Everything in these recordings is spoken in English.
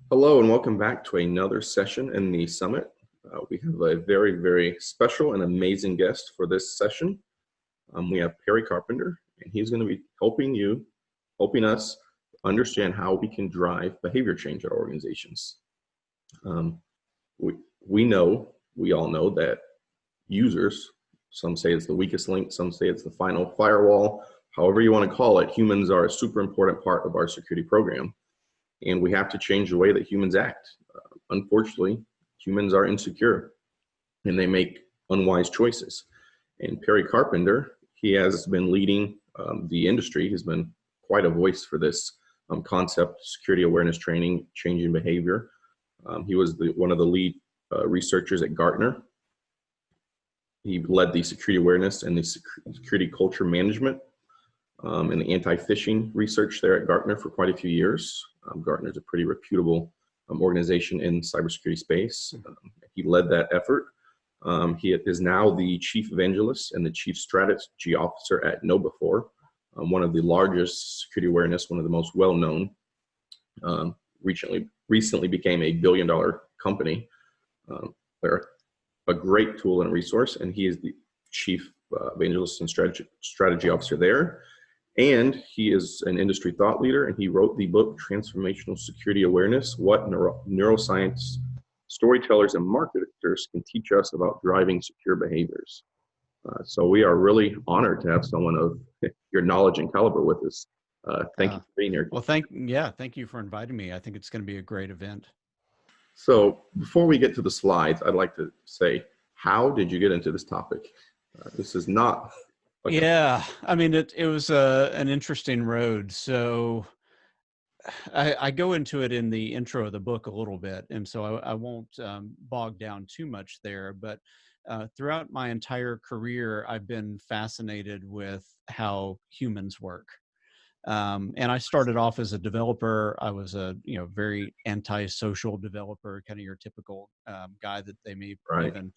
Hello and welcome back to another session in the summit. We have a very, very special and amazing guest for this session. We have Perry Carpenter, and he's going to be helping us understand how we can drive behavior change at our organizations. We all know that users, some say it's the weakest link, some say it's the final firewall, however you want to call it, humans are a super important part of our security program. And we have to change the way that humans act. Unfortunately, humans are insecure and they make unwise choices. And Perry Carpenter, he has been leading the industry. He's been quite a voice for this concept, security awareness training, changing behavior. He was one of the lead researchers at Gartner. He led the security awareness and the security culture management and the anti-phishing research there at Gartner for quite a few years. Gartner is a pretty reputable organization in cybersecurity space. He led that effort. He is now the chief evangelist and the chief strategy officer at KnowBe4, one of the largest security awareness, one of the most well-known. Recently became a billion-dollar company. They're a great tool and resource, and he is the chief evangelist and strategy officer there. And he is an industry thought leader, and he wrote the book, Transformational Security Awareness, What Neuroscience Storytellers and Marketers Can Teach Us About Driving Secure Behaviors. So we are really honored to have someone of your knowledge and caliber with us. Thank you for being here. Well, thank you for inviting me. I think it's going to be a great event. So before we get to the slides, I'd like to say, how did you get into this topic? This is not... Yeah, I mean, it was an interesting road. So I go into it in the intro of the book a little bit, and so I won't bog down too much there. But throughout my entire career, I've been fascinated with how humans work. And I started off as a developer. I was a very anti-social developer, kind of your typical guy that they may even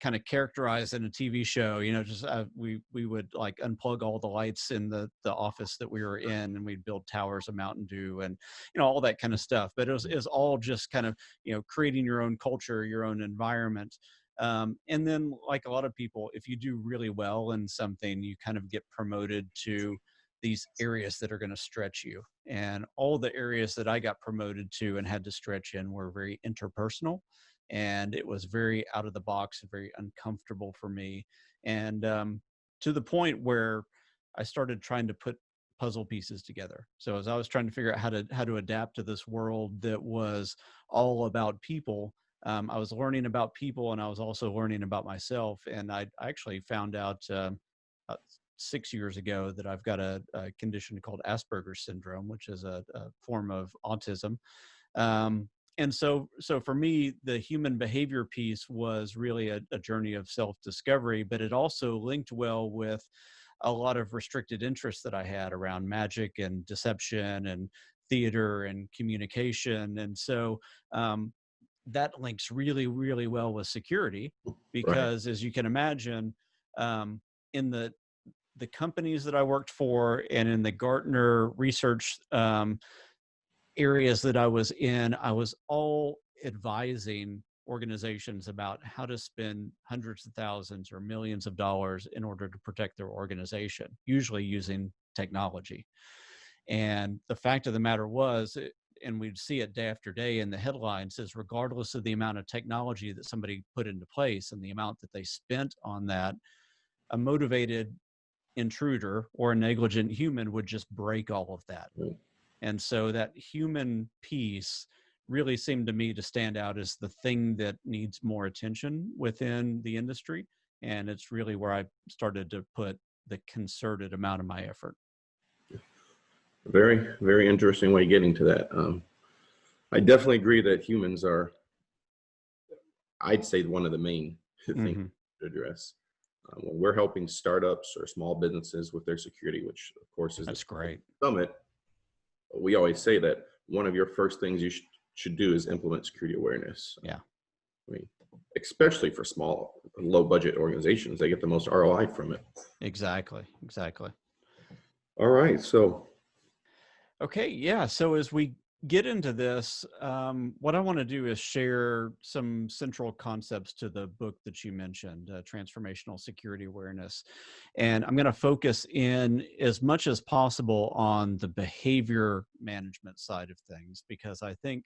kind of characterize in a TV show. Just we would like unplug all the lights in the office that we were in, and we'd build towers of Mountain Dew and all that kind of stuff. But it was all just kind of creating your own culture, your own environment. And then, like a lot of people, if you do really well in something, you kind of get promoted to these areas that are going to stretch you. And all the areas that I got promoted to and had to stretch in were very interpersonal. And it was very out of the box and very uncomfortable for me. And to the point where I started trying to put puzzle pieces together. So as I was trying to figure out how to adapt to this world that was all about people, I was learning about people, and I was also learning about myself. And I actually found out 6 years ago that I've got a condition called Asperger's syndrome, which is a form of autism. And so for me, the human behavior piece was really a journey of self-discovery, but it also linked well with a lot of restricted interests that I had around magic and deception and theater and communication. And so that links really, really well with security, because as you can imagine, in the companies that I worked for and in the Gartner research areas that I was in, I was all advising organizations about how to spend hundreds of thousands or millions of dollars in order to protect their organization, usually using technology. And the fact of the matter was, and we'd see it day after day in the headlines, is regardless of the amount of technology that somebody put into place and the amount that they spent on that, a motivated intruder or a negligent human would just break all of that. And so that human piece really seemed to me to stand out as the thing that needs more attention within the industry. And it's really where I started to put the concerted amount of my effort. Very, very interesting way of getting to that. I definitely agree that humans are, I'd say, one of the main things to address. When we're helping startups or small businesses with their security, which of course is That's great. Summit, we always say that one of your first things you should do is implement security awareness. Yeah. I mean, especially for small, low budget organizations, they get the most ROI from it. Exactly. All right. So. Okay. Yeah. So as we get into this, what I want to do is share some central concepts to the book that you mentioned, Transformational Security Awareness. And I'm going to focus in as much as possible on the behavior management side of things, because I think,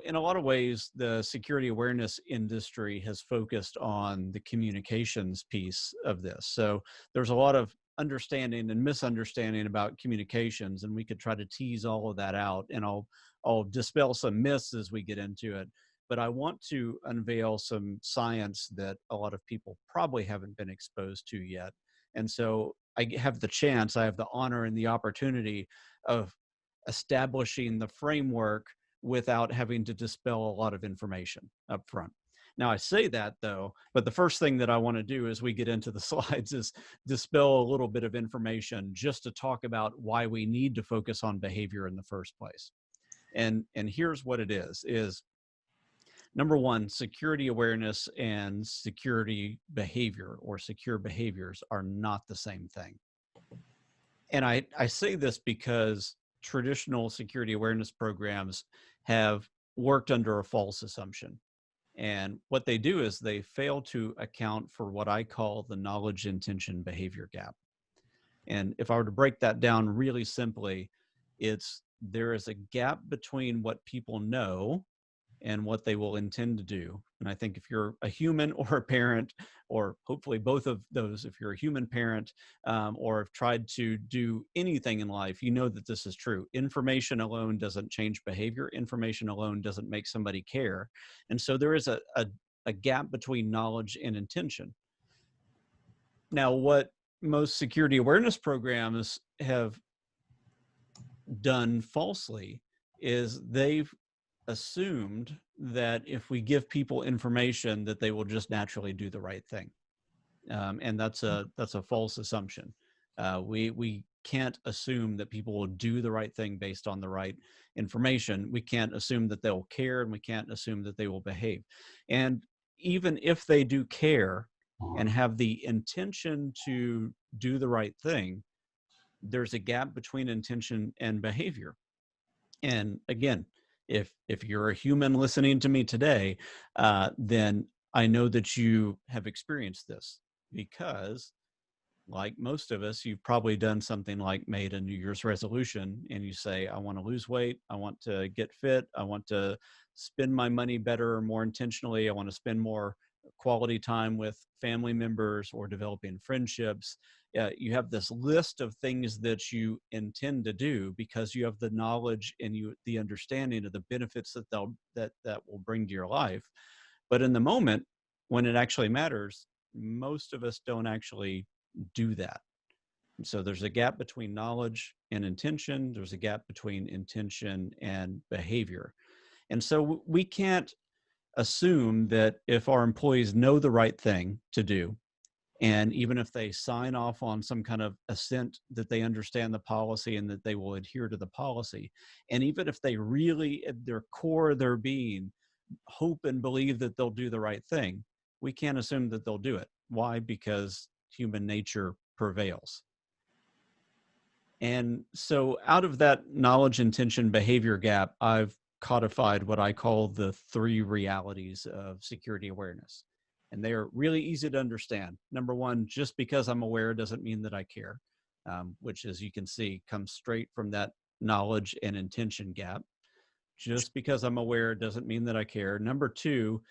in a lot of ways, the security awareness industry has focused on the communications piece of this. So there's a lot of understanding and misunderstanding about communications, and we could try to tease all of that out. And I'll dispel some myths as we get into it. But I want to unveil some science that a lot of people probably haven't been exposed to yet. And so I have the honor and the opportunity of establishing the framework without having to dispel a lot of information up front. Now, I say that though, but the first thing that I want to do as we get into the slides is dispel a little bit of information just to talk about why we need to focus on behavior in the first place. And here's what it is number one, security awareness and security behavior or secure behaviors are not the same thing. And I say this because traditional security awareness programs have worked under a false assumption. And what they do is they fail to account for what I call the knowledge intention behavior gap. And if I were to break that down really simply, there is a gap between what people know and what they will intend to do. And I think if you're a human or a parent, or hopefully both of those, if you're a human parent or have tried to do anything in life, you know that this is true. Information alone doesn't change behavior. Information alone doesn't make somebody care. And so there is a gap between knowledge and intention. Now, what most security awareness programs have done falsely is they've assumed that if we give people information that they will just naturally do the right thing. And that's a false assumption. We can't assume that people will do the right thing based on the right information. We can't assume that they'll care, and we can't assume that they will behave. And even if they do care and have the intention to do the right thing, there's a gap between intention and behavior. And again, if you're a human listening to me today, then I know that you have experienced this, because like most of us, you've probably done something like made a New Year's resolution and you say, I want to lose weight. I want to get fit. I want to spend my money better or more intentionally. I want to spend more quality time with family members or developing friendships. You have this list of things that you intend to do because you have the knowledge and the understanding of the benefits that will bring to your life. But in the moment, when it actually matters, most of us don't actually do that. So there's a gap between knowledge and intention. There's a gap between intention and behavior. And so we can't assume that if our employees know the right thing to do, and even if they sign off on some kind of assent that they understand the policy and that they will adhere to the policy, and even if they really at their core of their being hope and believe that they'll do the right thing, we can't assume that they'll do it. Why? Because human nature prevails. And so out of that knowledge, intention, behavior gap, I've codified what I call the 3 realities of security awareness. And they are really easy to understand. Number one, just because I'm aware doesn't mean that I care, which, as you can see, comes straight from that knowledge and intention gap. Just because I'm aware doesn't mean that I care. Number 2,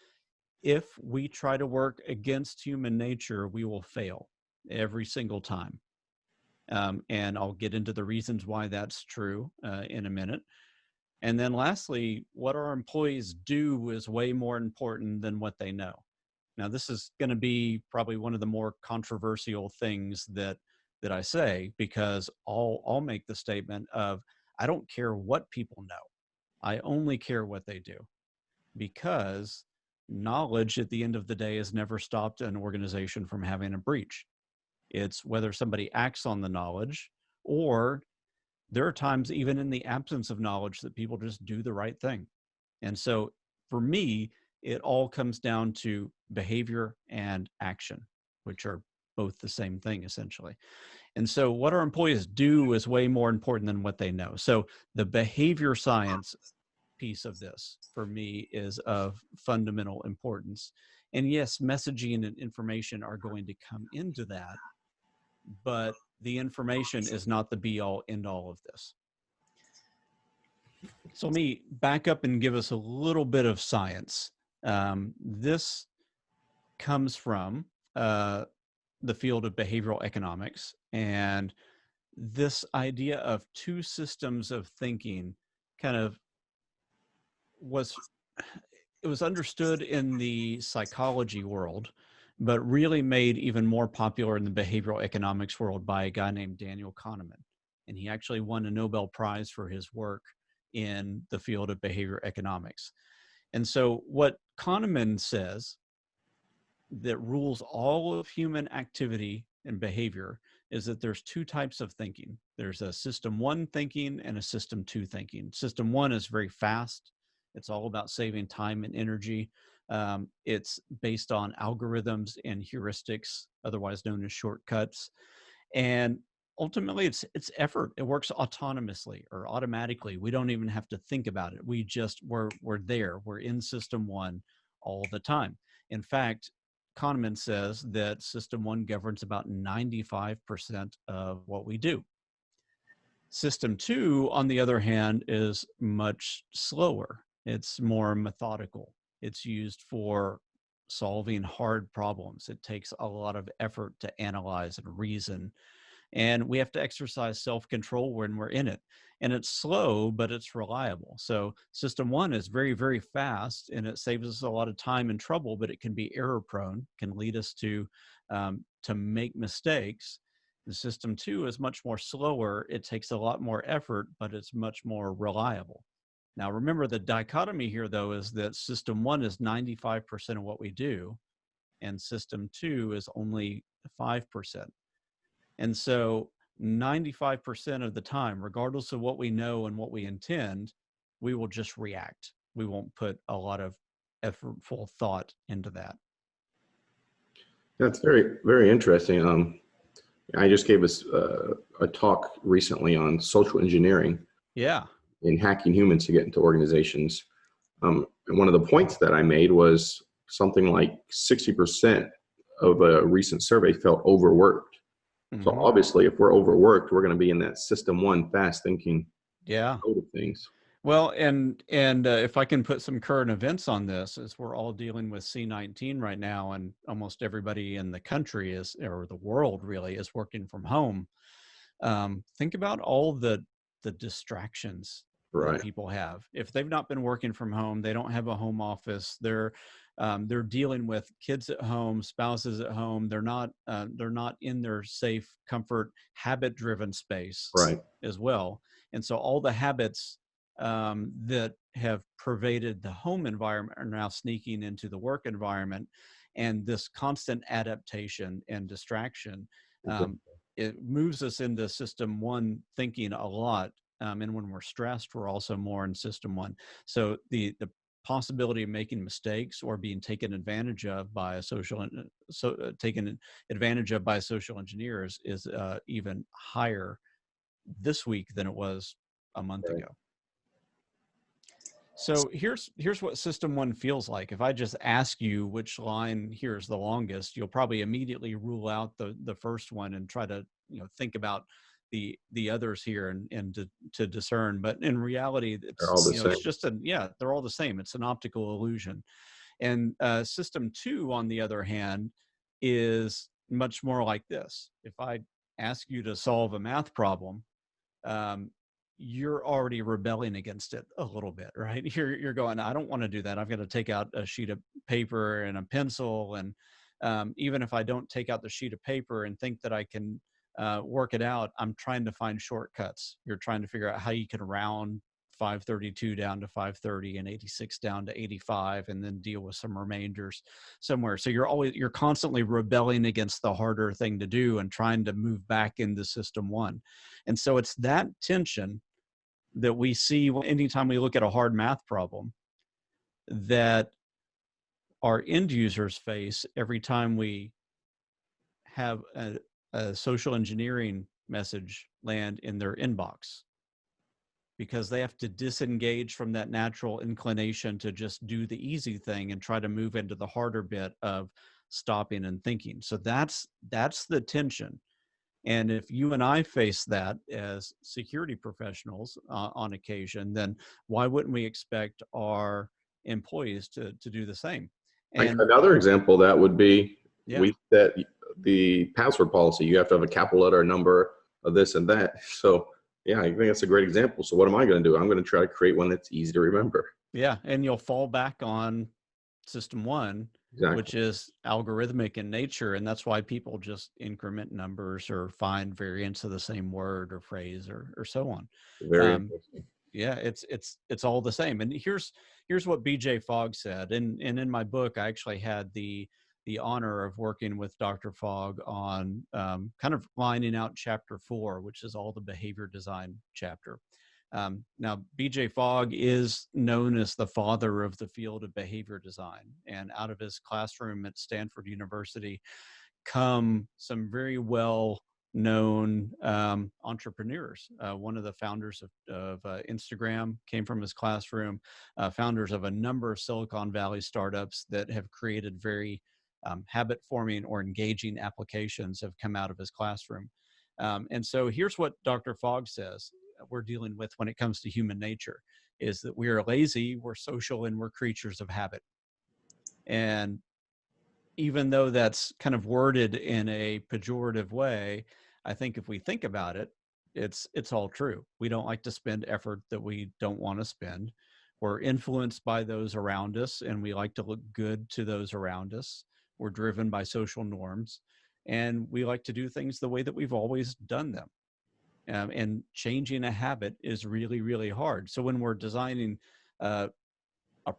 if we try to work against human nature, we will fail every single time. And I'll get into the reasons why that's true in a minute. And then lastly, what our employees do is way more important than what they know. Now, this is going to be probably one of the more controversial things that I say, because I'll make the statement of, I don't care what people know. I only care what they do, because knowledge at the end of the day has never stopped an organization from having a breach. It's whether somebody acts on the knowledge, or there are times even in the absence of knowledge that people just do the right thing. And so for me, it all comes down to behavior and action, which are both the same thing essentially. And so what our employees do is way more important than what they know. So the behavior science piece of this for me is of fundamental importance. And yes, messaging and information are going to come into that, but the information is not the be all end all of this. So let me back up and give us a little bit of science. This comes from the field of behavioral economics, and this idea of two systems of thinking kind of was understood in the psychology world, but really made even more popular in the behavioral economics world by a guy named Daniel Kahneman. And he actually won a Nobel Prize for his work in the field of behavior economics. And so what Kahneman says that rules all of human activity and behavior is that there's two types of thinking. There's a system one thinking and a system two thinking. System one is very fast. It's all about saving time and energy. It's based on algorithms and heuristics, otherwise known as shortcuts. And ultimately, it's effort. It works autonomously or automatically. We don't even have to think about it. We're there. We're in system one all the time. In fact, Kahneman says that system one governs about 95% of what we do. System two, on the other hand, is much slower. It's more methodical. It's used for solving hard problems. It takes a lot of effort to analyze and reason. And we have to exercise self-control when we're in it. And it's slow, but it's reliable. So system one is very, very fast, and it saves us a lot of time and trouble, but it can be error prone, can lead us to make mistakes. The system two is much more slower. It takes a lot more effort, but it's much more reliable. Now, remember the dichotomy here, though, is that system one is 95% of what we do, and system two is only 5%. And so 95% of the time, regardless of what we know and what we intend, we will just react. We won't put a lot of effortful thought into that. That's very, very interesting. I just gave us a talk recently on social engineering. Yeah. In hacking humans to get into organizations. And one of the points that I made was something like 60% of a recent survey felt overworked. Mm-hmm. So obviously, if we're overworked, we're going to be in that system one fast thinking mode of things. Well, and if I can put some current events on this, as we're all dealing with C-19 right now, and almost everybody in the country or the world really, is working from home. Think about all the distractions that people have. If they've not been working from home, they don't have a home office. They're dealing with kids at home, spouses at home. They're not in their safe, comfort, habit-driven space as well. And so all the habits that have pervaded the home environment are now sneaking into the work environment, and this constant adaptation and distraction. It moves us into system one thinking a lot. And when we're stressed, we're also more in system one. So the possibility of making mistakes or being taken advantage of by social engineers is even higher this week than it was a month ago. So here's what system one feels like. If I just ask you which line here is the longest, you'll probably immediately rule out the first one and try to think about the others here and to discern. But in reality, it's just they're all the same. It's an optical illusion. And system two, on the other hand, is much more like this. If I ask you to solve a math problem, you're already rebelling against it a little bit, right? You're going, I don't want to do that. I've got to take out a sheet of paper and a pencil. And even if I don't take out the sheet of paper and think that I can work it out, I'm trying to find shortcuts. You're trying to figure out how you can round 532 down to 530 and 86 down to 85 and then deal with some remainders somewhere. So you're constantly rebelling against the harder thing to do and trying to move back into system one. And so it's that tension that we see anytime we look at a hard math problem that our end users face every time we have a social engineering message land in their inbox, because they have to disengage from that natural inclination to just do the easy thing and try to move into the harder bit of stopping and thinking. So that's the tension. And if you and I face that as security professionals on occasion, then why wouldn't we expect our employees to do the same? And Another example of that would be, yeah, we set the password policy. You have to have a capital letter, a number, of this and that. So yeah, I think that's a great example. So what am I going to do? I'm going to try to create one that's easy to remember. yeah, and you'll fall back on system one, Exactly. which is algorithmic in nature, and that's why people just increment numbers or find variants of the same word or phrase or so on. Very Um, interesting. yeah, it's all the same. And here's what BJ Fogg said. And in my book, I actually had the honor of working with Dr. Fogg on kind of lining out chapter 4, which is all the behavior design chapter. Now, BJ Fogg is known as the father of the field of behavior design, and out of his classroom at Stanford University come some very well known entrepreneurs. One of the founders of Instagram came from his classroom, founders of a number of Silicon Valley startups that have created very habit forming or engaging applications have come out of his classroom. And so here's what Dr. Fogg says we're dealing with when it comes to human nature is that we are lazy, we're social, and we're creatures of habit. And even though that's kind of worded in a pejorative way, I think if we think about it, it's all true. We don't like to spend effort that we don't want to spend. We're influenced by those around us, and we like to look good to those around us. We're driven by social norms, and we like to do things the way that we've always done them. And changing a habit is really, really hard. So when we're designing a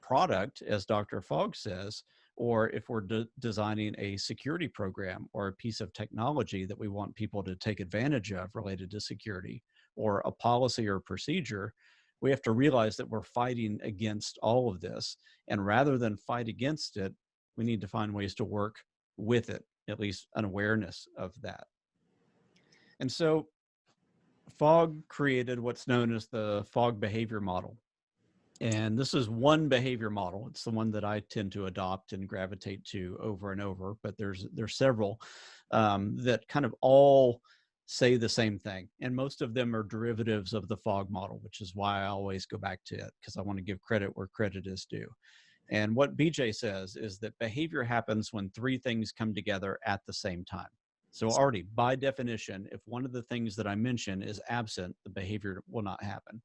product, as Dr. Fogg says, or if we're designing a security program or a piece of technology that we want people to take advantage of related to security, or a policy or procedure, we have to realize that we're fighting against all of this. And rather than fight against it, we need to find ways to work with it, at least an awareness of that. And so Fogg created what's known as the Fogg behavior model. And this is one behavior model. It's the one that I tend to adopt and gravitate to over and over, but there's several that kind of all say the same thing. And most of them are derivatives of the Fogg model, which is why I always go back to it, because I want to give credit where credit is due. And what BJ says is that behavior happens when three things come together at the same time. So already by definition, if one of the things that I mention is absent, the behavior will not happen.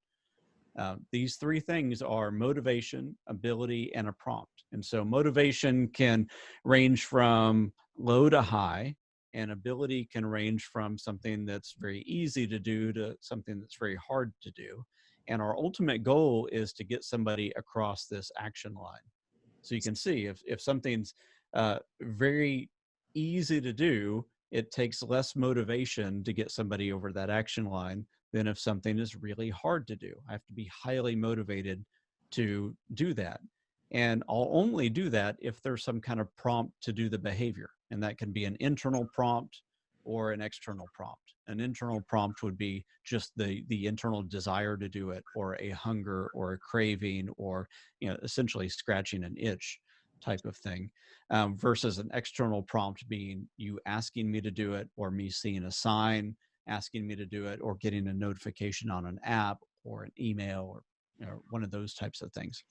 These three things are motivation, ability, and a prompt. And so motivation can range from low to high, and ability can range from something that's very easy to do to something that's very hard to do. And our ultimate goal is to get somebody across this action line. So you can see if something's very easy to do, it takes less motivation to get somebody over that action line than if something is really hard to do. I have to be highly motivated to do that. And I'll only do that if there's some kind of prompt to do the behavior. And that can be an internal prompt or an external prompt. An internal prompt would be just the internal desire to do it, or a hunger or a craving, or essentially scratching an itch type of thing, versus an external prompt being you asking me to do it, or me seeing a sign asking me to do it, or getting a notification on an app or an email, or one of those types of things.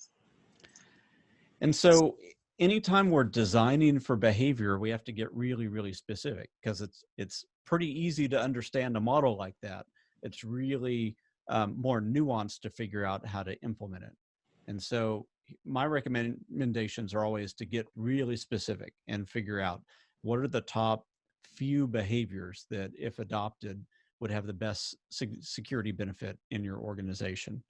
And so anytime we're designing for behavior, we have to get really, really specific, because it's pretty easy to understand a model like that. It's really more nuanced to figure out how to implement it. And so my recommendations are always to get really specific and figure out what are the top few behaviors that, if adopted, would have the best security benefit in your organization.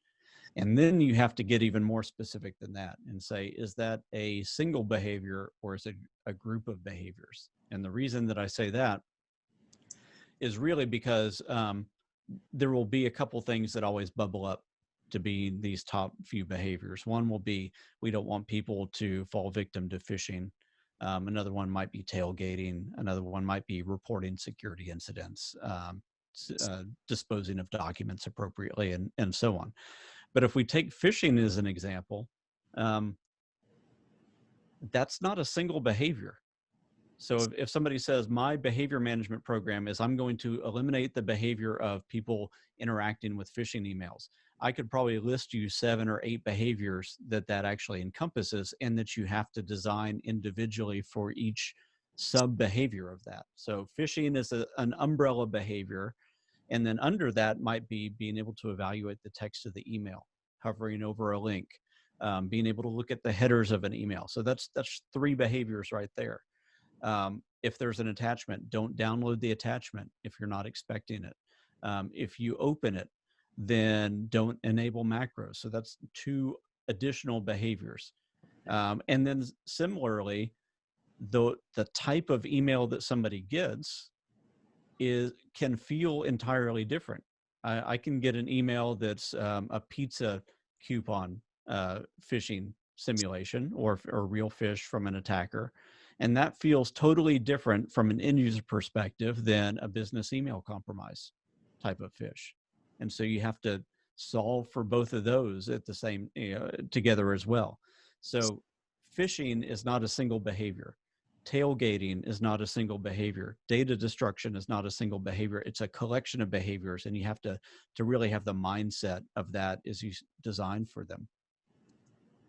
And then you have to get even more specific than that and say, is that a single behavior, or is it a group of behaviors? And the reason that I say that is really because there will be a couple things that always bubble up to be these top few behaviors. One will be, we don't want people to fall victim to phishing. Another one might be tailgating. Another one might be reporting security incidents, disposing of documents appropriately, and so on. But if we take phishing as an example, that's not a single behavior. So if somebody says my behavior management program is I'm going to eliminate the behavior of people interacting with phishing emails, I could probably list you 7 or 8 behaviors that actually encompasses, and that you have to design individually for each sub behavior of that. So phishing is an umbrella behavior, and then under that might be being able to evaluate the text of the email, hovering over a link, being able to look at the headers of an email. So that's 3 behaviors right there. If there's an attachment, don't download the attachment if you're not expecting it. If you open it, then don't enable macros. So that's 2 additional behaviors. And then similarly, the type of email that somebody gets can feel entirely different. I can get an email that's a pizza coupon phishing simulation, or real fish from an attacker. And that feels totally different from an end user perspective than a business email compromise type of phish. And so you have to solve for both of those at the same, together as well. So phishing is not a single behavior. Tailgating is not a single behavior. Data destruction is not a single behavior. It's a collection of behaviors, and you have to really have the mindset of that as you design for them.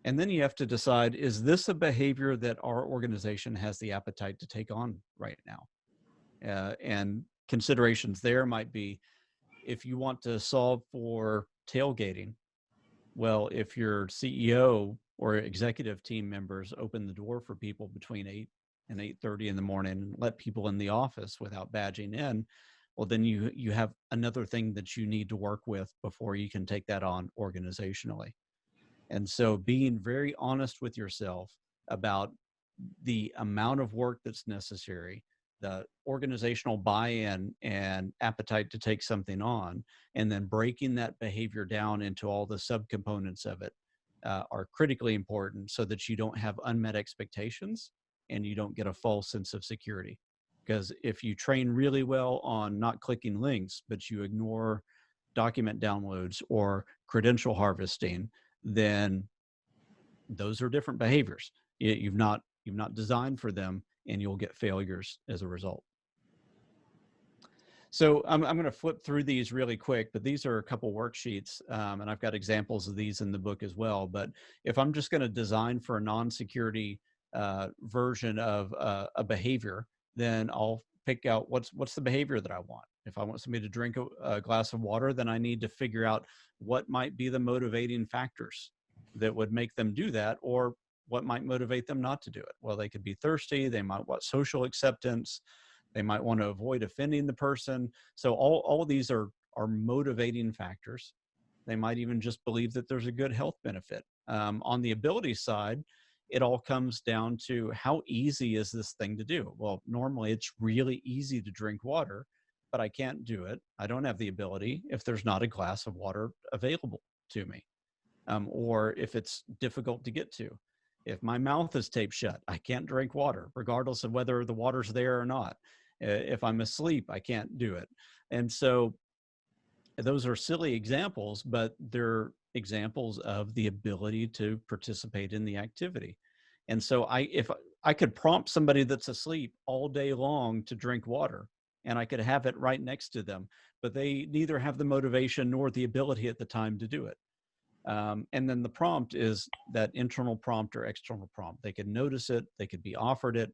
And then you have to decide, is this a behavior that our organization has the appetite to take on right now? And considerations there might be, if you want to solve for tailgating, well, if your CEO or executive team members open the door for people between 8 and 8:30 in the morning and let people in the office without badging in, well, then you have another thing that you need to work with before you can take that on organizationally. And so being very honest with yourself about the amount of work that's necessary, the organizational buy-in and appetite to take something on, and then breaking that behavior down into all the subcomponents of it are critically important, so that you don't have unmet expectations and you don't get a false sense of security. Because if you train really well on not clicking links, but you ignore document downloads or credential harvesting, then those are different behaviors. You've not designed for them, and you'll get failures as a result. So I'm going to flip through these really quick, but these are a couple worksheets, and I've got examples of these in the book as well. But if I'm just going to design for a non-security version of a behavior, then I'll pick out what's the behavior that I want. If I want somebody to drink a glass of water, then I need to figure out what might be the motivating factors that would make them do that, or what might motivate them not to do it. Well, they could be thirsty. They might want social acceptance. They might want to avoid offending the person. So all of these are motivating factors. They might even just believe that there's a good health benefit. On the ability side, it all comes down to, how easy is this thing to do? Well, normally it's really easy to drink water, but I can't do it. I don't have the ability if there's not a glass of water available to me, or if it's difficult to get to. If my mouth is taped shut, I can't drink water, regardless of whether the water's there or not. If I'm asleep, I can't do it. And so those are silly examples, but they're examples of the ability to participate in the activity. And so if I could prompt somebody that's asleep all day long to drink water, and I could have it right next to them, but they neither have the motivation nor the ability at the time to do it. And then the prompt is that internal prompt or external prompt. They could notice it, they could be offered it,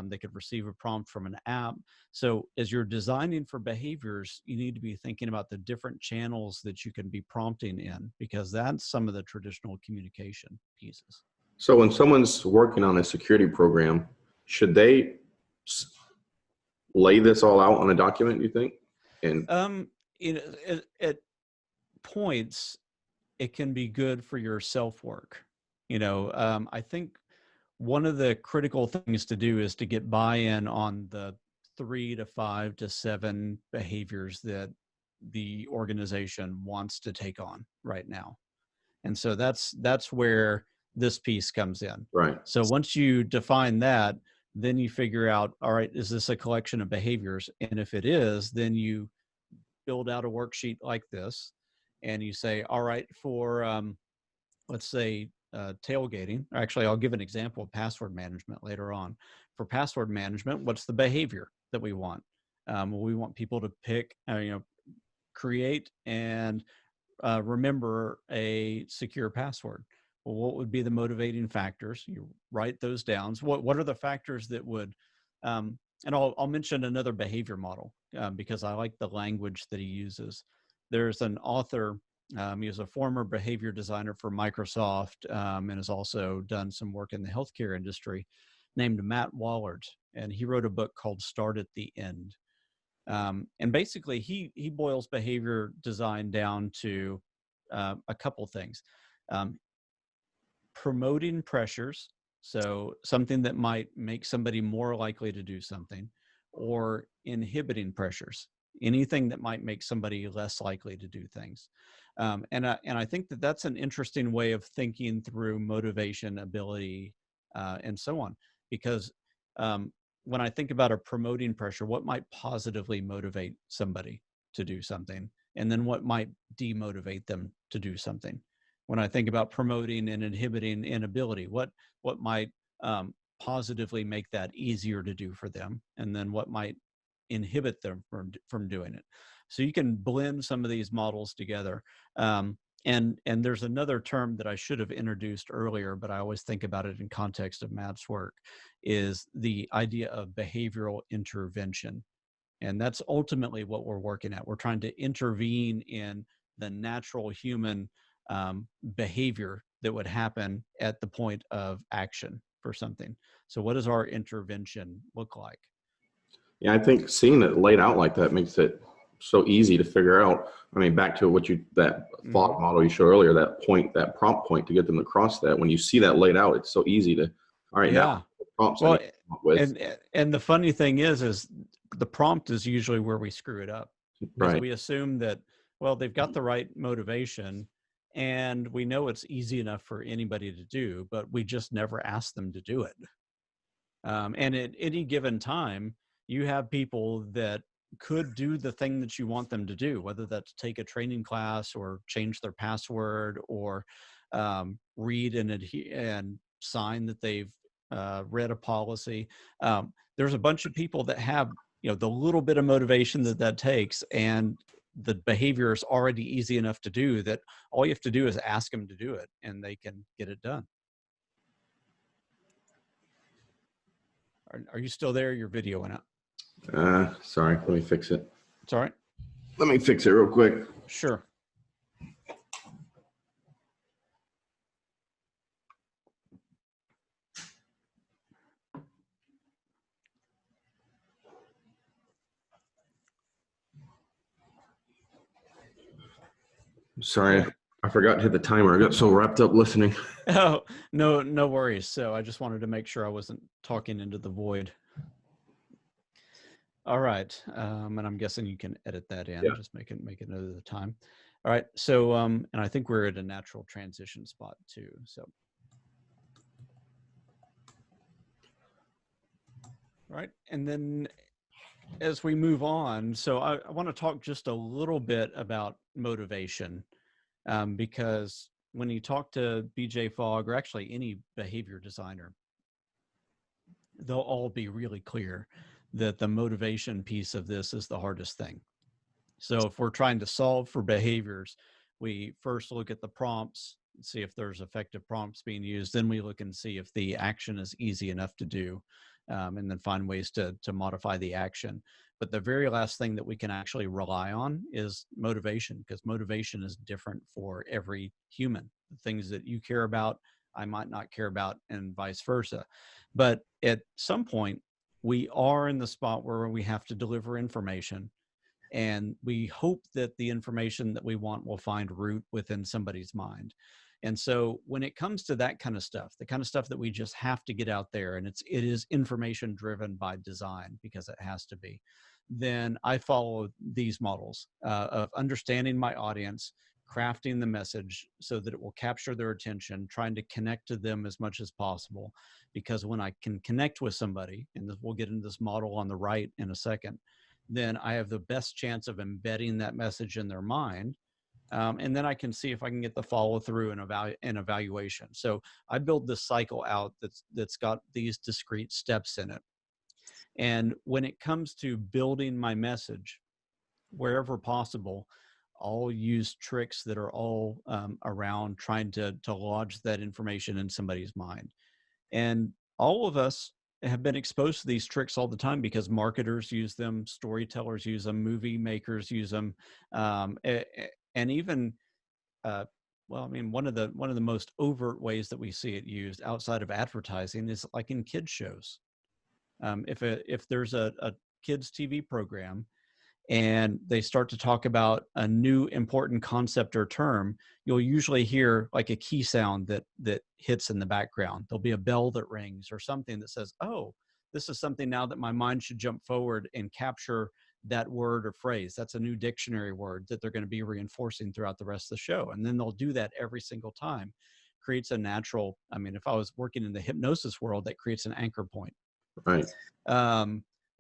they could receive a prompt from an app. So as you're designing for behaviors, you need to be thinking about the different channels that you can be prompting in, because that's some of the traditional communication pieces. So when someone's working on a security program, should they lay this all out on a document, you think? And at points, it can be good for your self-work. I think one of the critical things to do is to get buy-in on the 3 to 5 to 7 behaviors that the organization wants to take on right now. And so that's where this piece comes in. right. So once you define that, Then you figure out, all right, is this a collection of behaviors? And if it is, then you build out a worksheet like this, and you say, all right, for let's say tailgating. Actually, I'll give an example of password management later on. For password management, what's the behavior that we want? We want people to pick, create and remember a secure password. Well, what would be the motivating factors? You write those down. So what are the factors that would, and I'll mention another behavior model because I like the language that he uses. There's an author, he was a former behavior designer for Microsoft and has also done some work in the healthcare industry, named Matt Wallard. And he wrote a book called Start at the End. And basically, he boils behavior design down to a couple things. Promoting pressures, so something that might make somebody more likely to do something, or inhibiting pressures, anything that might make somebody less likely to do things. And I think that that's an interesting way of thinking through motivation, ability, and so on, because when I think about a promoting pressure, what might positively motivate somebody to do something, and then what might demotivate them to do something. When I think about promoting and inhibiting inability, what might positively make that easier to do for them, and then what might inhibit them from doing it. So you can blend some of these models together. And there's another term that I should have introduced earlier, but I always think about it in context of Matt's work, is the idea of behavioral intervention. And that's ultimately what we're working at. We're trying to intervene in the natural human behavior that would happen at the point of action for something. So what does our intervention look like? Yeah, I think seeing it laid out like that makes it so easy to figure out. I mean, back to what that Fogg model you showed earlier, that prompt point to get them to cross that. When you see that laid out, it's so easy to, all right, now the prompts I need to come up with. And the funny thing is the prompt is usually where we screw it up, because Right. we assume that, well, they've got the right motivation and we know it's easy enough for anybody to do, but we just never ask them to do it. And at any given time, you have people that could do the thing that you want them to do, whether that's take a training class or change their password or read and sign that they've read a policy. There's a bunch of people that have, the little bit of motivation that takes, and the behavior is already easy enough to do that all you have to do is ask them to do it and they can get it done. Are you still there? Your video went out. Sorry, let me fix it. It's all right. Let me fix it real quick. Sure. Sorry, Yeah. I forgot to hit the timer. I got so wrapped up listening. Oh, no worries. So I just wanted to make sure I wasn't talking into the void. All right. And I'm guessing you can edit that in. Yeah. Just make it note of the time. All right. So, and I think we're at a natural transition spot too. So, all right. And then as we move on, so I want to talk just a little bit about motivation, because when you talk to BJ Fogg, or actually any behavior designer, they'll all be really clear that the motivation piece of this is the hardest thing. So if we're trying to solve for behaviors, we first look at the prompts, see if there's effective prompts being used. Then we look and see if the action is easy enough to do, and then find ways to modify the action. But the very last thing that we can actually rely on is motivation, because motivation is different for every human. The things that you care about, I might not care about, and vice versa. But at some point, we are in the spot where we have to deliver information, and we hope that the information that we want will find root within somebody's mind. And so when it comes to that kind of stuff, the kind of stuff that we just have to get out there, and it is information driven by design, because it has to be, then I follow these models of understanding my audience, crafting the message so that it will capture their attention, trying to connect to them as much as possible. Because when I can connect with somebody, and we'll get into this model on the right in a second, then I have the best chance of embedding that message in their mind. And then I can see if I can get the follow through and evaluation. So I build this cycle out that's got these discrete steps in it. And when it comes to building my message, wherever possible, I'll use tricks that are all around trying to lodge that information in somebody's mind. And all of us have been exposed to these tricks all the time because marketers use them, storytellers use them, movie makers use them, and even well, I mean, one of the most overt ways that we see it used outside of advertising is like in kids shows. If there's a kids TV program and they start to talk about a new important concept or term, you'll usually hear like a key sound that hits in the background. There'll be a bell that rings or something that says, oh, this is something now that my mind should jump forward and capture that word or phrase. That's a new dictionary word that they're going to be reinforcing throughout the rest of the show. And then they'll do that every single time. Creates a natural, I mean, if I was working in the hypnosis world, that creates an anchor point. Right.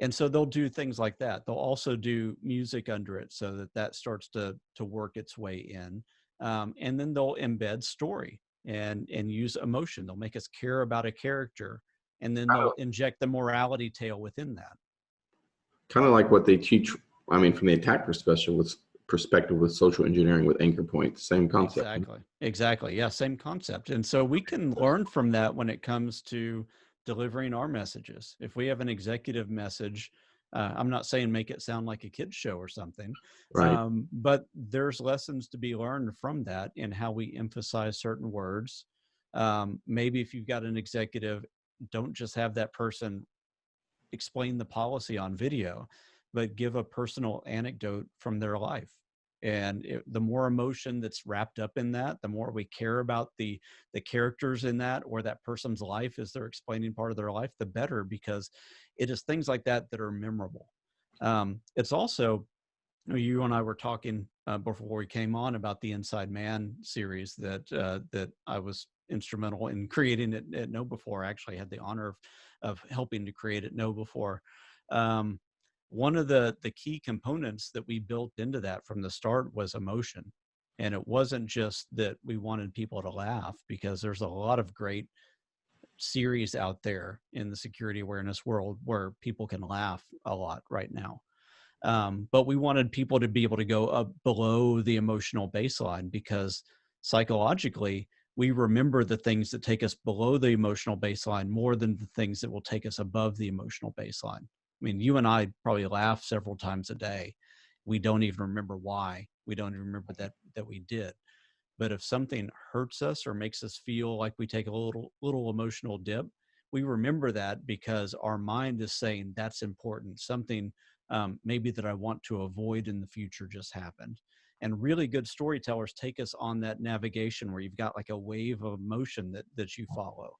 And so they'll do things like that. They'll also do music under it so that starts to work its way in. And then they'll embed story and use emotion. They'll make us care about a character, and then they'll inject the morality tale within that. Kind of like what they teach, I mean, from the attack perspective with social engineering with anchor points, same concept. Exactly. Yeah, same concept. And so we can learn from that when it comes to delivering our messages. If we have an executive message, I'm not saying make it sound like a kid's show or something, right? But there's lessons to be learned from that in how we emphasize certain words. Maybe if you've got an executive, don't just have that person explain the policy on video, but give a personal anecdote from their life. And the more emotion that's wrapped up in that, the more we care about the characters in that or that person's life as they're explaining part of their life, the better, because it is things like that that are memorable. It's also, you and I were talking before we came on about the Inside Man series that I was instrumental in creating at KnowBe4. I actually had the honor of helping to create at KnowBe4. One of the key components that we built into that from the start was emotion. And it wasn't just that we wanted people to laugh, because there's a lot of great series out there in the security awareness world where people can laugh a lot right now. But we wanted people to be able to go up below the emotional baseline, because psychologically, we remember the things that take us below the emotional baseline more than the things that will take us above the emotional baseline. I mean, you and I probably laugh several times a day. We don't even remember why. We don't even remember that we did. But if something hurts us or makes us feel like we take a little emotional dip, we remember that because our mind is saying that's important. Something maybe that I want to avoid in the future just happened. And really good storytellers take us on that navigation where you've got like a wave of emotion that you follow.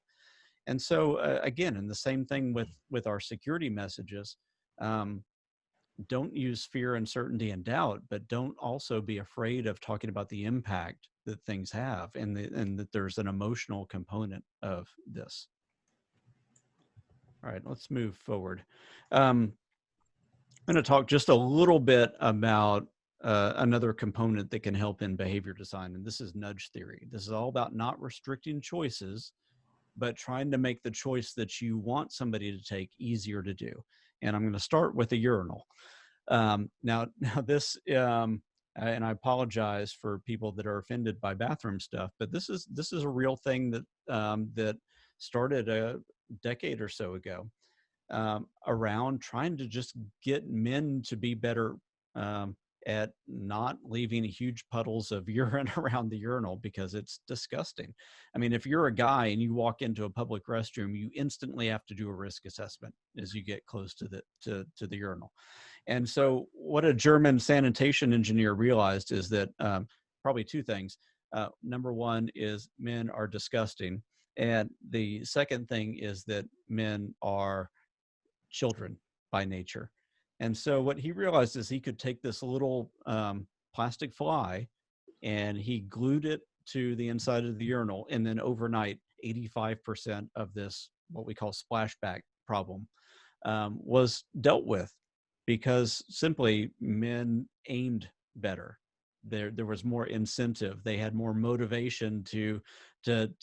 And so again, and the same thing with our security messages, don't use fear, uncertainty, and doubt, but don't also be afraid of talking about the impact that things have, and that there's an emotional component of this. All right, let's move forward. I'm going to talk just a little bit about another component that can help in behavior design, and this is nudge theory. This is all about not restricting choices, but trying to make the choice that you want somebody to take easier to do. And I'm going to start with a urinal. Now this, and I apologize for people that are offended by bathroom stuff, but this is a real thing that started a decade or so ago, around trying to just get men to be better at not leaving huge puddles of urine around the urinal, because it's disgusting. I mean, if you're a guy and you walk into a public restroom, you instantly have to do a risk assessment as you get close to the urinal. And so what a German sanitation engineer realized is that probably two things. Number one is men are disgusting. And the second thing is that men are children by nature. And so what he realized is he could take this little plastic fly and he glued it to the inside of the urinal. And then overnight, 85% of this, what we call splashback problem, was dealt with because simply men aimed better. There was more incentive. They had more motivation to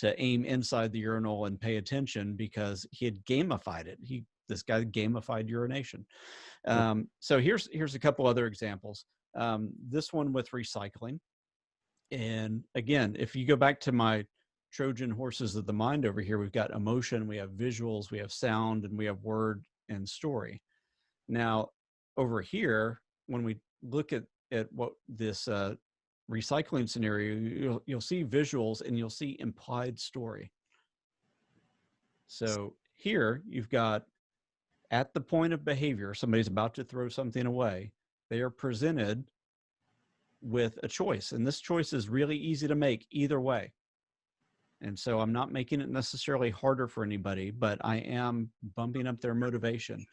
aim inside the urinal and pay attention because he had gamified it. This guy gamified urination. So here's a couple other examples. This one with recycling. And again, if you go back to my Trojan horses of the mind over here, we've got emotion, we have visuals, we have sound, and we have word and story. Now, over here, when we look at what this recycling scenario, you'll see visuals and you'll see implied story. So here you've got, at the point of behavior, somebody's about to throw something away, they are presented with a choice. And this choice is really easy to make either way. And so I'm not making it necessarily harder for anybody, but I am bumping up their motivation.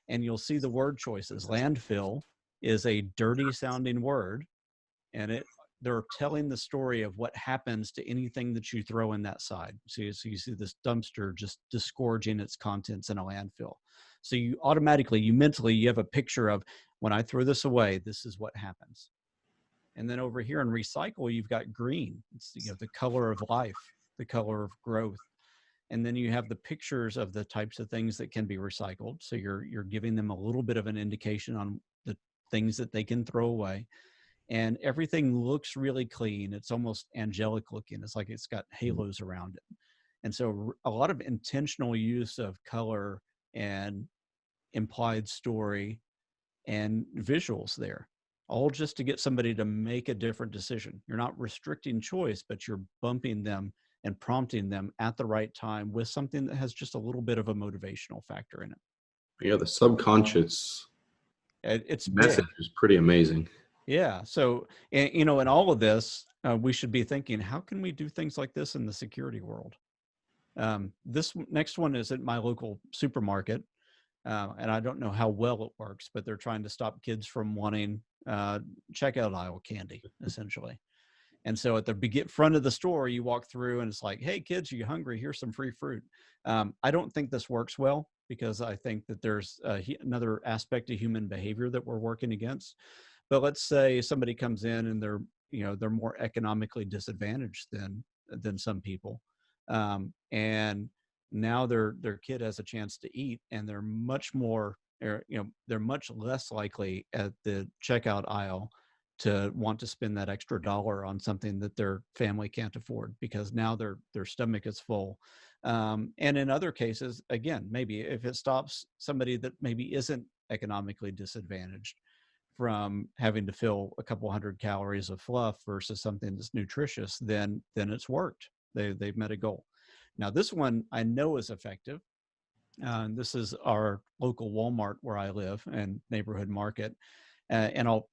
And you'll see the word choices. Landfill is a dirty sounding word, and they're telling the story of what happens to anything that you throw in that side. So you see this dumpster just disgorging its contents in a landfill. So you mentally, you have a picture of, when I throw this away, this is what happens. And then over here in recycle, you've got green. It's, the color of life, the color of growth. And then you have the pictures of the types of things that can be recycled. So you're giving them a little bit of an indication on the things that they can throw away. And everything looks really clean. It's almost angelic looking. It's like it's got halos around it. And so a lot of intentional use of color and implied story and visuals there, all just to get somebody to make a different decision. You're not restricting choice, but you're bumping them and prompting them at the right time with something that has just a little bit of a motivational factor in it. Yeah, the subconscious It's message big. is pretty amazing. Yeah. So, in all of this, we should be thinking, how can we do things like this in the security world? This next one is at my local supermarket. And I don't know how well it works, but they're trying to stop kids from wanting checkout aisle candy, essentially. And so at the front of the store, you walk through and it's like, hey, kids, are you hungry? Here's some free fruit. I don't think this works well, because I think that there's another aspect of human behavior that we're working against. But let's say somebody comes in and they're more economically disadvantaged than some people. And now their kid has a chance to eat, and they're much less likely at the checkout aisle to want to spend that extra dollar on something that their family can't afford, because now their stomach is full. And in other cases, again, maybe if it stops somebody that maybe isn't economically disadvantaged from having to fill a couple hundred calories of fluff versus something that's nutritious, then it's worked. They've met a goal. Now, this one I know is effective. This is our local Walmart where I live, and neighborhood market. And I'll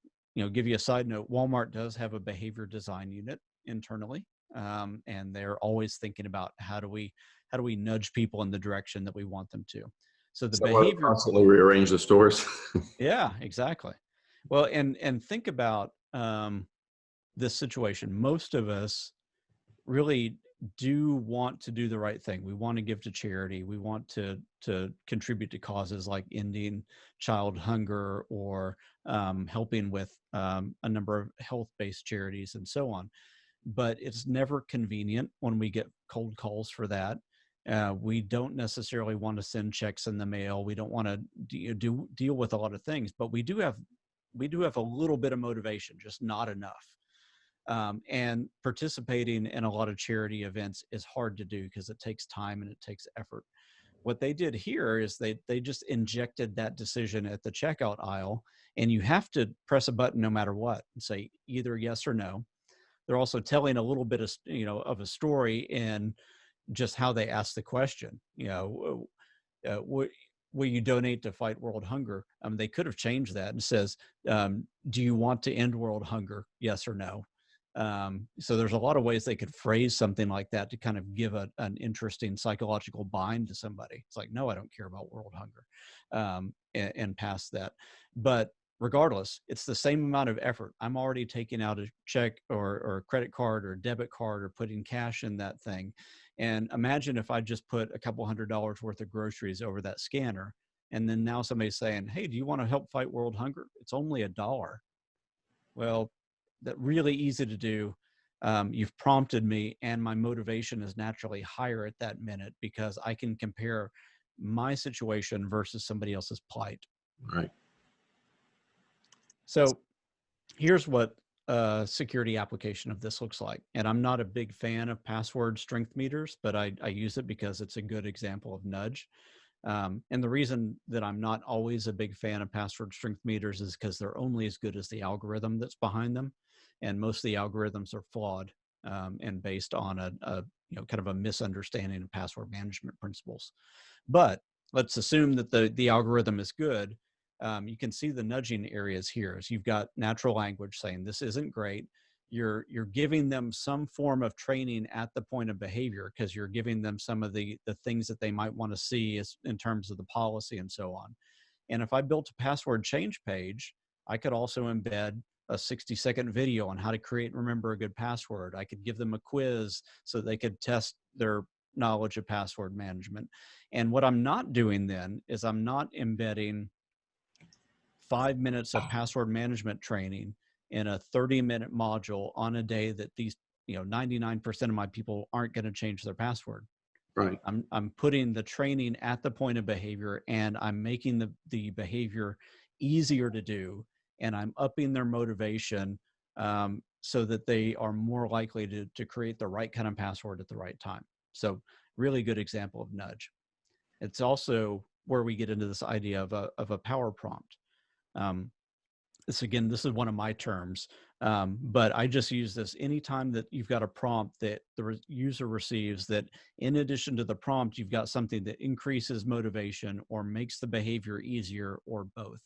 give you a side note. Walmart does have a behavior design unit internally, and they're always thinking about how do we nudge people in the direction that we want them to. So the behavior Constantly rearrange the stores. Yeah, exactly. Well, and think about this situation. Most of us really do want to do the right thing. We want to give to charity. We want to contribute to causes like ending child hunger, or helping with a number of health-based charities and so on. But it's never convenient when we get cold calls for that. We don't necessarily want to send checks in the mail. We don't want to deal with a lot of things, but we do have a little bit of motivation, just not enough. And participating in a lot of charity events is hard to do because it takes time and it takes effort. What they did here is they just injected that decision at the checkout aisle, and you have to press a button no matter what and say either yes or no. They're also telling a little bit of a story in just how they ask the question. Will you donate to fight world hunger? They could have changed that and says, do you want to end world hunger? Yes or no? So there's a lot of ways they could phrase something like that to kind of give an interesting psychological bind to somebody. It's like, no, I don't care about world hunger, and past that. But regardless, it's the same amount of effort. I'm already taking out a check or a credit card or a debit card or putting cash in that thing. And imagine if I just put a couple $100 worth of groceries over that scanner. And then now somebody's saying, hey, do you want to help fight world hunger? It's only $1. Well, that's really easy to do. You've prompted me, and my motivation is naturally higher at that minute because I can compare my situation versus somebody else's plight. Right. So here's what a security application of this looks like. And I'm not a big fan of password strength meters, but I use it because it's a good example of nudge. And the reason that I'm not always a big fan of password strength meters is because they're only as good as the algorithm that's behind them. And most of the algorithms are flawed and based on a kind of a misunderstanding of password management principles. But let's assume that the algorithm is good. You can see the nudging areas here. As you've got natural language saying this isn't great. You're giving them some form of training at the point of behavior because you're giving them some of the things that they might want to see as, in terms of the policy and so on. And if I built a password change page, I could also embed a 60-second video on how to create and remember a good password. I could give them a quiz so they could test their knowledge of password management. And what I'm not doing then is I'm not embedding 5 minutes of password management training in a 30-minute module on a day that these 99% of my people aren't going to change their password. Right. I'm putting the training at the point of behavior, and I'm making the behavior easier to do, and I'm upping their motivation so that they are more likely to create the right kind of password at the right time. So really good example of nudge. It's also where we get into this idea of a power prompt. This is one of my terms, but I just use this anytime that you've got a prompt that the user receives that in addition to the prompt, you've got something that increases motivation or makes the behavior easier or both.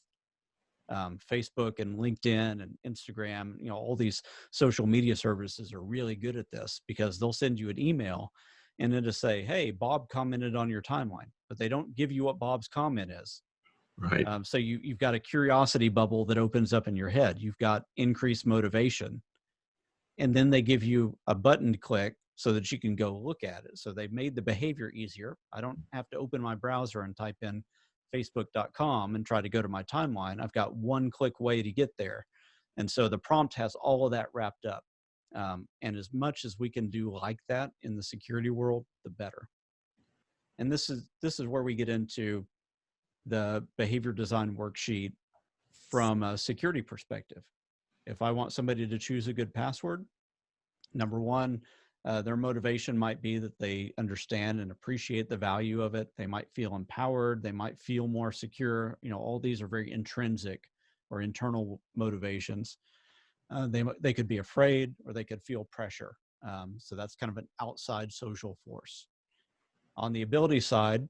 Facebook and LinkedIn and Instagram, all these social media services are really good at this because they'll send you an email and it'll say, hey, Bob commented on your timeline, but they don't give you what Bob's comment is. Right. So you've got a curiosity bubble that opens up in your head. You've got increased motivation. And then they give you a button to click so that you can go look at it. So they've made the behavior easier. I don't have to open my browser and type in facebook.com and try to go to my timeline. I've got one click way to get there. And so the prompt has all of that wrapped up. And as much as we can do like that in the security world, the better. And this is where we get into the behavior design worksheet from a security perspective. If I want somebody to choose a good password, number one, their motivation might be that they understand and appreciate the value of it. They might feel empowered. They might feel more secure. All these are very intrinsic or internal motivations. They could be afraid or they could feel pressure. So that's kind of an outside social force. On the ability side,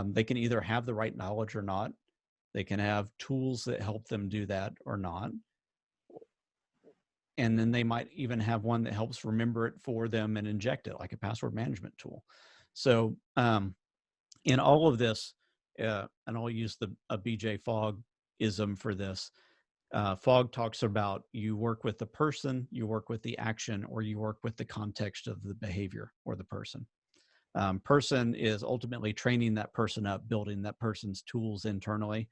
they can either have the right knowledge or not. They can have tools that help them do that or not. And then they might even have one that helps remember it for them and inject it, like a password management tool. So in all of this, and I'll use a BJ Fogg ism for this, Fogg talks about you work with the person, you work with the action, or you work with the context of the behavior or the person. Person is ultimately training that person up, building that person's tools internally.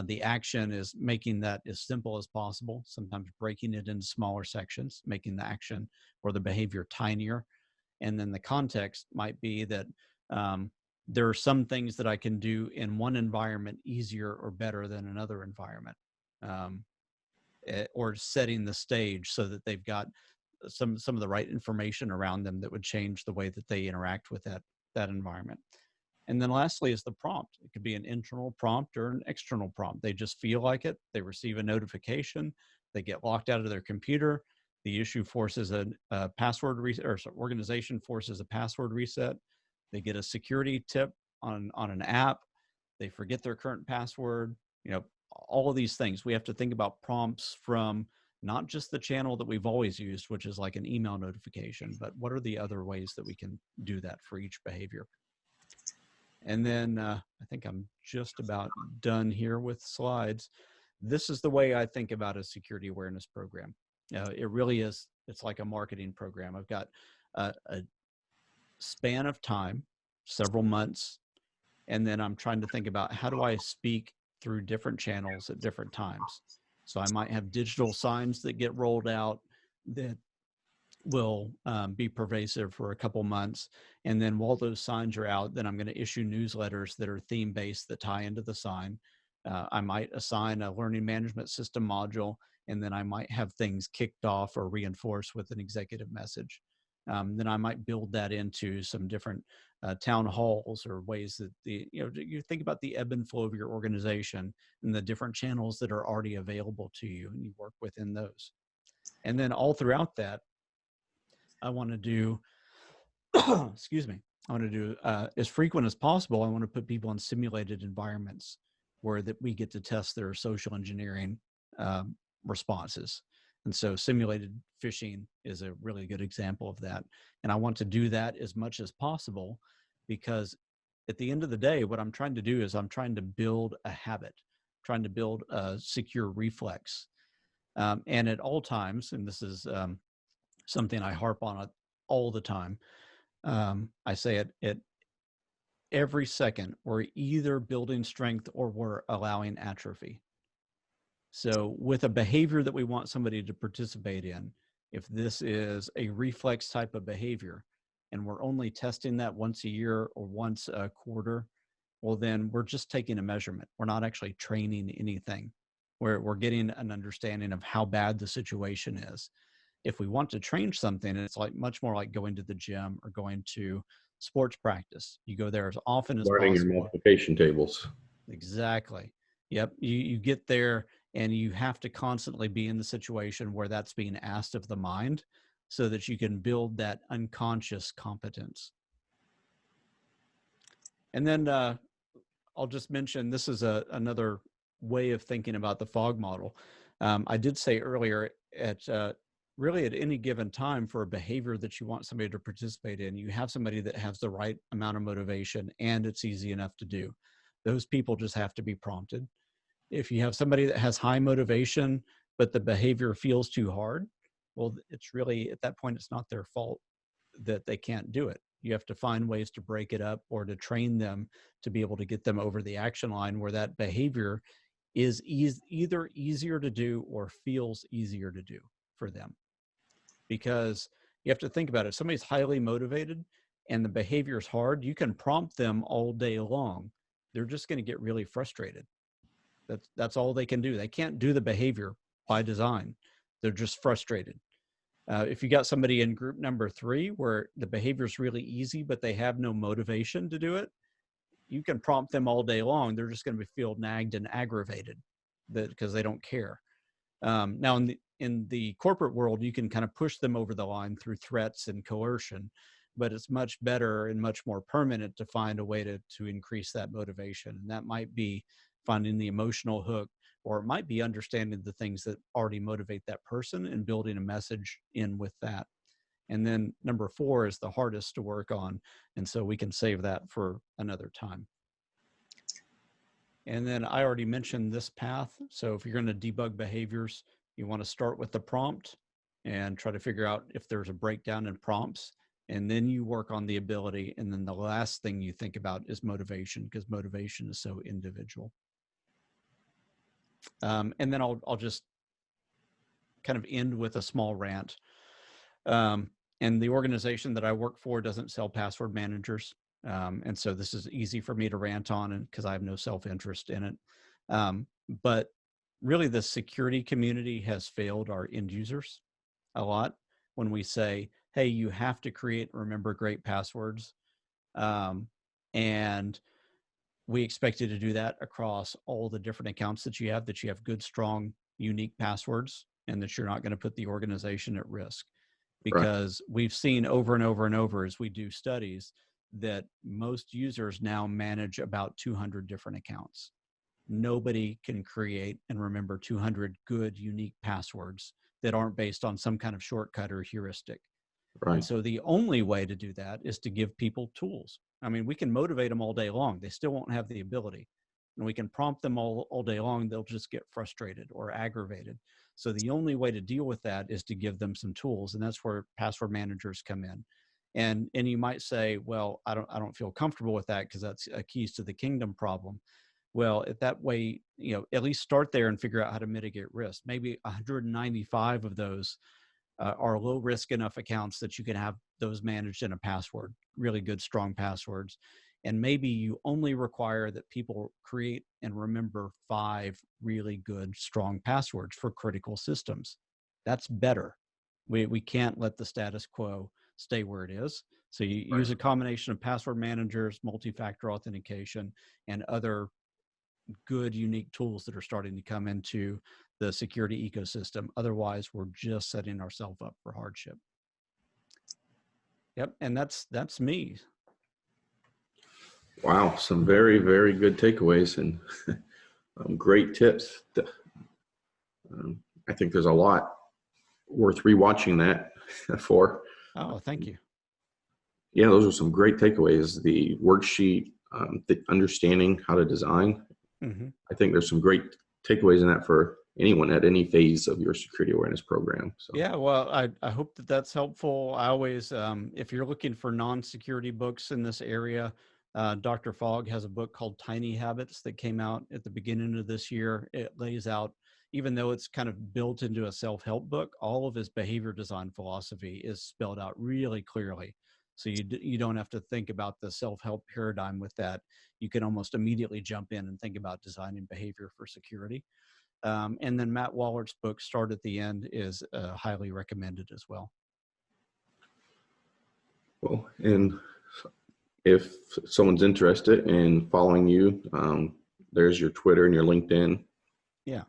The action is making that as simple as possible, sometimes breaking it into smaller sections, making the action or the behavior tinier. And then the context might be that there are some things that I can do in one environment easier or better than another environment, or setting the stage so that they've got some of the right information around them that would change the way that they interact with that environment. And then lastly is the prompt. It could be an internal prompt or an external prompt. They just feel like it. They receive a notification. They get locked out of their computer. The issue forces a password reset, or organization forces a password reset. They get a security tip on an app. They forget their current password. All of these things. We have to think about prompts from not just the channel that we've always used, which is like an email notification, but what are the other ways that we can do that for each behavior? And then I think I'm just about done here with slides. this is the way I think about a security awareness program. It really is. It's like a marketing program. I've got a span of time, several months, and then I'm trying to think about how do I speak through different channels at different times. So I might have digital signs that get rolled out that will be pervasive for a couple months. And then while those signs are out, then I'm going to issue newsletters that are theme-based that tie into the sign. I might assign a learning management system module, and then I might have things kicked off or reinforced with an executive message. Then I might build that into some different town halls or ways that you think about the ebb and flow of your organization and the different channels that are already available to you, and you work within those. And then all throughout that, I want to do, excuse me, I want to do as frequent as possible. I want to put people in simulated environments where that we get to test their social engineering responses. And so simulated phishing is a really good example of that. And I want to do that as much as possible, because at the end of the day, what I'm trying to do is I'm trying to build a habit, trying to build a secure reflex. And at all times, and this is something I harp on all the time, I say it at every second, we're either building strength or we're allowing atrophy. So with a behavior that we want somebody to participate in, if this is a reflex type of behavior and we're only testing that once a year or once a quarter, well, then we're just taking a measurement. We're not actually training anything. We're getting an understanding of how bad the situation is. If we want to train something, it's like much more like going to the gym or going to sports practice. You go there as often as Learning your possible. multiplication tables. Exactly. Yep. You get there and you have to constantly be in the situation where that's being asked of the mind so that you can build that unconscious competence. And then I'll just mention, this is another way of thinking about the Fogg model. I did say earlier really at any given time for a behavior that you want somebody to participate in, you have somebody that has the right amount of motivation and it's easy enough to do. Those people just have to be prompted. If you have somebody that has high motivation, but the behavior feels too hard, well, it's really, at that point, it's not their fault that they can't do it. You have to find ways to break it up or to train them to be able to get them over the action line where that behavior is either easier to do or feels easier to do for them. Because you have to think about it. If somebody's highly motivated and the behavior is hard, you can prompt them all day long. They're just going to get really frustrated. That's all they can do. They can't do the behavior by design. They're just frustrated. If you got somebody in group number 3 where the behavior is really easy, but they have no motivation to do it, you can prompt them all day long. They're just going to feel nagged and aggravated because they don't care. Now, in the corporate world, you can kind of push them over the line through threats and coercion, but it's much better and much more permanent to find a way to increase that motivation. And that might be finding the emotional hook, or it might be understanding the things that already motivate that person and building a message in with that. And then number 4 is the hardest to work on. And so we can save that for another time. And then I already mentioned this path. So if you're going to debug behaviors, you want to start with the prompt and try to figure out if there's a breakdown in prompts. And then you work on the ability. And then the last thing you think about is motivation, because motivation is so individual. And then I'll just kind of end with a small rant. And the organization that I work for doesn't sell password managers. And so this is easy for me to rant on because I have no self-interest in it. But really the security community has failed our end users a lot when we say, hey, you have to create and remember great passwords. And we expect you to do that across all the different accounts that you have good, strong, unique passwords, and that you're not going to put the organization at risk. Because we've seen over and over and over as we do studies that most users now manage about 200 different accounts. Nobody can create and remember 200 good, unique passwords that aren't based on some kind of shortcut or heuristic. Right. And so the only way to do that is to give people tools. I mean, we can motivate them all day long. They still won't have the ability. and we can prompt them all day long, they'll just get frustrated or aggravated. So the only way to deal with that is to give them some tools, and that's where password managers come in. And you might say, well, I don't feel comfortable with that because that's a keys to the kingdom problem. Well, at that way, at least start there and figure out how to mitigate risk. Maybe 195 of those are low risk enough accounts that you can have those managed in a password, really good, strong passwords. And maybe you only require that people create and remember 5 really good, strong passwords for critical systems. That's better. We can't let the status quo stay where it is. So you use a combination of password managers, multi-factor authentication, and other good, unique tools that are starting to come into the security ecosystem. Otherwise, we're just setting ourselves up for hardship. Yep, and that's me. Wow, some very, very good takeaways and great tips. I think there's a lot worth rewatching that for. Oh, thank you. Yeah, those are some great takeaways. The worksheet, the understanding how to design. Mm-hmm. I think there's some great takeaways in that for anyone at any phase of your security awareness program. So. Yeah, well, I hope that that's helpful. I always, if you're looking for non-security books in this area, Dr. Fogg has a book called Tiny Habits that came out at the beginning of this year. It lays out, even though it's kind of built into a self-help book, all of his behavior design philosophy is spelled out really clearly. So you don't have to think about the self-help paradigm with that. You can almost immediately jump in and think about designing behavior for security. And then Matt Wallert's book, Start at the End, is highly recommended as well. Well, and if someone's interested in following you, there's your Twitter and your LinkedIn. Yeah.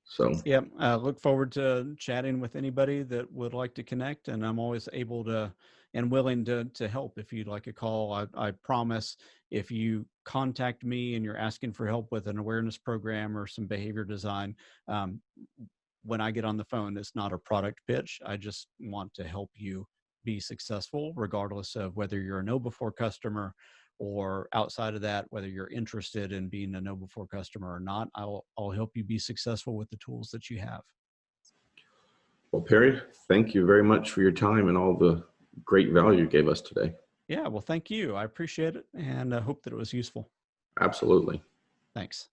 So. Yeah, look forward to chatting with anybody that would like to connect, and I'm always able to and willing to help if you'd like a call. I promise if you contact me and you're asking for help with an awareness program or some behavior design, when I get on the phone, it's not a product pitch. I just want to help you be successful, regardless of whether you're a know-before customer or outside of that, whether you're interested in being a know-before customer or not. I'll help you be successful with the tools that you have. Well, Perry, thank you very much for your time and all the great value you gave us today. Yeah, well, thank you. I appreciate it, and I hope that it was useful. Absolutely. Thanks.